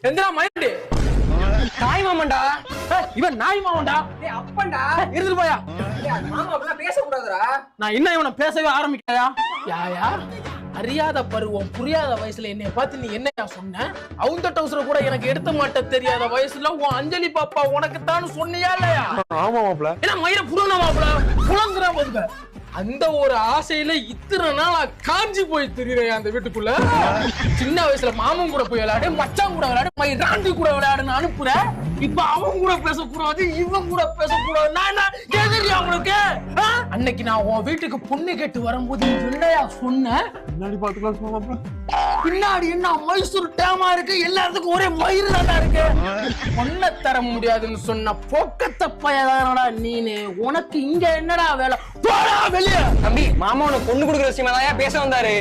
எந்தடா மயிரடி நாய் மாமன்டா இவன் நாய் மாமன்டா அப்பன்டா இருந்துட்டு போயா மாமா அப்படிலாம் பேசக்கூடாதுடா நான் இன்னும் இவனை பேசவே ஆரம்பிக்கலையா யாயா அறியாத பருவம் புரியாத வயசுல என்னைய பார்த்து நீ என்னையா சொன்ன அவங்க டவுசர கூட எனக்கு எடுத்த மாட்ட தெரியாத வயசுல உன் அஞ்சலி பாப்பா உனக்கு தான் சொன்னியா இல்லையா ஆமா மாப்ள ஏன்னா மயிர புடுங்க மாப்ள புலங்குறா போதுங்க அந்த ஒரு ஆசையில இத்தனை நாளா காஞ்சி போய் திரியறேன் அந்த வீட்டுக்குள்ள சின்ன வயசுல மாமன் கூட போய் விளையாடு மச்சான் கூட விளையாடு மயிராண்டி கூட விளையாடுன்னு அனுப்புறேன் இப்ப அவன் கூட பேசக்கூடாது இவன் கூட பேசக்கூடாது நான் என்ன கேக்குறியா உங்களுக்கு அன்னைக்கு நான் உன் வீட்டுக்கு பொண்ணு கேட்டு வரும்போது என்னையா சொன்னேன் முன்னாடி பாத்துக்கலாம் மாப்ள பின்னாடி என்ன மைசூர் டேமா இருக்கு எல்லாத்துக்கும் ஒரே மயிறு தாண்டா இருக்கு பொண்ணை தர முடியாதுன்னு சொன்ன போக்கத்த பையதானடா நீனு உனக்கு இங்க என்னடா வேலை போடா வெளியே தம்பி மாமா உனக்கு பொண்ணு கொடுக்குற விஷயமா தான் பேச வந்தாரு